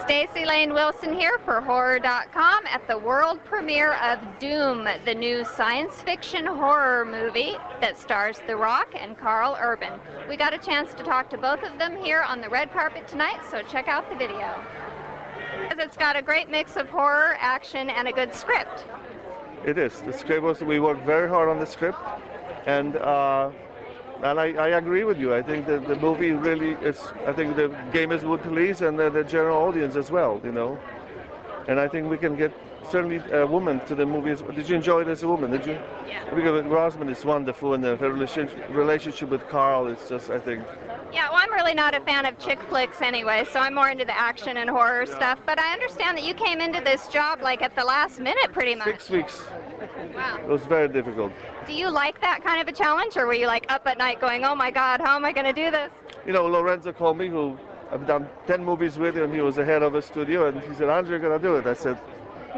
Stacey Lane Wilson here for Horror.com at the world premiere of Doom, the new science fiction horror movie that stars The Rock and Karl Urban. We got a chance to talk to both of them here on the red carpet tonight, so check out the video. It's got a great mix of horror, action, and a good script. It is. The script was, we worked very hard on the script, and I agree with you. I think the movie really is, I think the gamers would please and the general audience as well, you know. And I think we can get certainly a woman to the movie. Did you enjoy it as a woman, did you? Yeah. Because Rosman is wonderful, and the relationship with Karl is just, I think. Yeah, well, I'm really not a fan of chick flicks anyway, so I'm more into the action and horror stuff. But I understand that you came into this job like at the last minute pretty much. 6 weeks. Wow. It was very difficult. Do you like that kind of a challenge, or were you like up at night going, oh my God, how am I going to do this? You know, Lorenzo called me, who I've done 10 movies with him. He was the head of a studio, and he said, Andrew, you're going to do it. I said,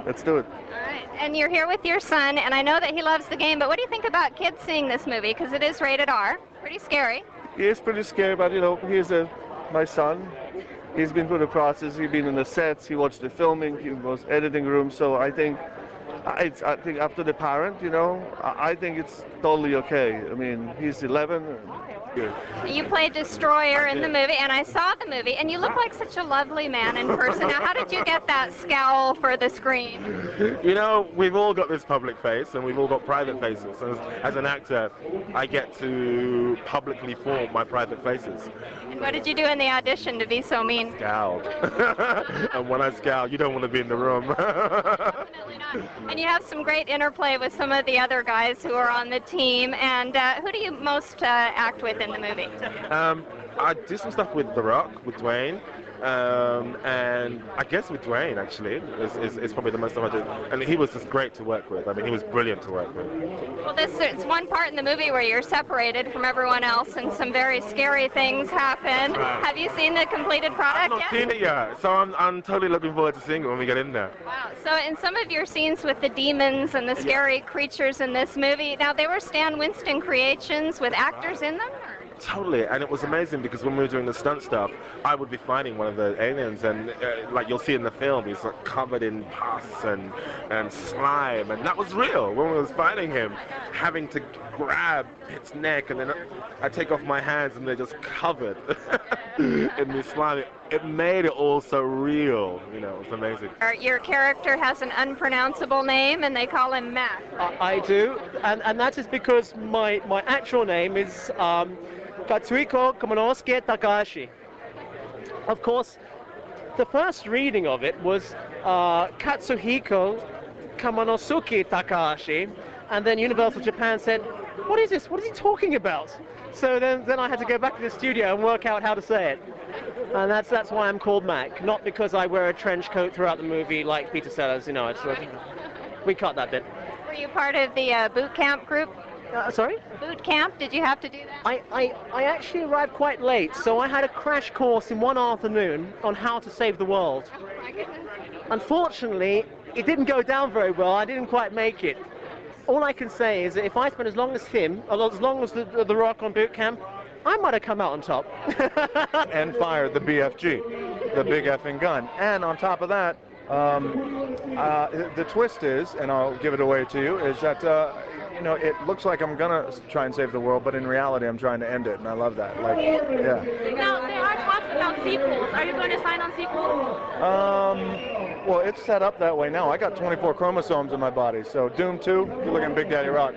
let's do it. All right. And you're here with your son, and I know that he loves the game, but what do you think about kids seeing this movie? Because it is rated R. Pretty scary. He is pretty scary, but, you know, he's my son. He's been through the process. He's been in the sets. He watched the filming. He was editing room. So I think up to the parent, you know, I think it's totally okay. I mean, he's 11. You played Destroyer in the movie, and I saw the movie, and you look like such a lovely man in person. Now, how did you get that scowl for the screen? You know, we've all got this public face, and we've all got private faces. As an actor, I get to publicly form my private faces. And what did you do in the audition to be so mean? Scowled. And when I scowl, you don't want to be in the room. Definitely not. And you have some great interplay with some of the other guys who are on the team. And who do you most act with in the movie? I did some stuff with The Rock, with Dwayne, and I guess with Dwayne actually is probably the most stuff I did, and he was just great to work with. I mean, he was brilliant to work with. Well, it's one part in the movie where you're separated from everyone else, and some very scary things happen. Have you seen the completed product yet? I've not seen it yet, so I'm totally looking forward to seeing it when we get in there. Wow. So in some of your scenes with the demons and the scary creatures in this movie, now they were Stan Winston creations with actors in them? Or? Totally, and it was amazing because when we were doing the stunt stuff, I would be fighting one of the aliens, and like you'll see in the film, he's like covered in pus and slime, and that was real. When we was fighting him, having to grab its neck, and then I take off my hands, and they're just covered in this slime. It made it all so real, you know. It was amazing. Your character has an unpronounceable name, and they call him Mac. I do, and that is because my actual name is Katsuhiko Komonosuke Takahashi. Of course, the first reading of it was Katsuhiko Komonosuke Takahashi, and then Universal Japan said, what is this? What is he talking about? So then I had to go back to the studio and work out how to say it. And that's why I'm called Mac, not because I wear a trench coat throughout the movie like Peter Sellers, you know. We cut that bit. Were you part of the boot camp group? Sorry? Boot camp? Did you have to do that? I actually arrived quite late, so I had a crash course in one afternoon on how to save the world. Oh my goodness. Unfortunately, it didn't go down very well. I didn't quite make it. All I can say is that if I spent as long as him, as long as the Rock on boot camp, I might have come out on top. And fired the BFG, the big effing gun. And on top of that, the twist is, and I'll give it away to you, is that you know, it looks like I'm gonna try and save the world, but in reality, I'm trying to end it, and I love that. Like, yeah. Now there are talks about sequels. Are you going to sign on sequels? Well, it's set up that way now. I got 24 chromosomes in my body, so Doom 2, you're looking at Big Daddy Rock.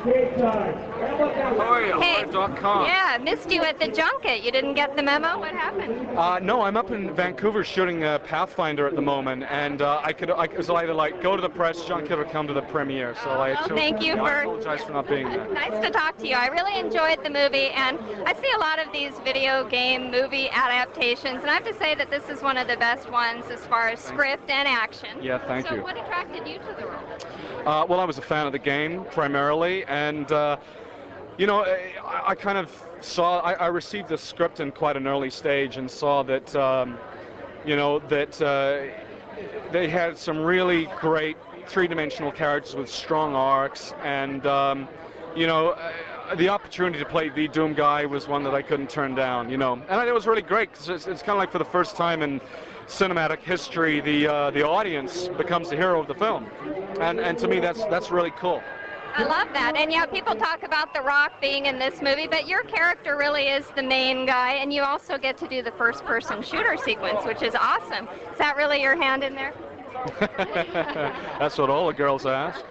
Hey, yeah, missed you at the junket. You didn't get the memo? What happened? No, I'm up in Vancouver shooting Pathfinder at the moment, and I was either like go to the press junket or come to the premiere. So I apologize for not being there. Nice to talk to you. I really enjoyed the movie, and I see a lot of these video game movie adaptations, and I have to say that this is one of the best ones as far as script and action. Yeah, thank you. So what attracted you to the role? Well, I was a fan of the game primarily, and you know, I kind of saw, I received the script in quite an early stage and saw that, you know, that they had some really great three-dimensional characters with strong arcs, and you know, the opportunity to play the Doom guy was one that I couldn't turn down, you know. And it was really great because it's kind of like for the first time in cinematic history, the audience becomes the hero of the film, and to me that's really cool. I love that. And yeah, people talk about The Rock being in this movie, but your character really is the main guy, and you also get to do the first-person shooter sequence, which is awesome. Is that really your hand in there? That's what all the girls ask.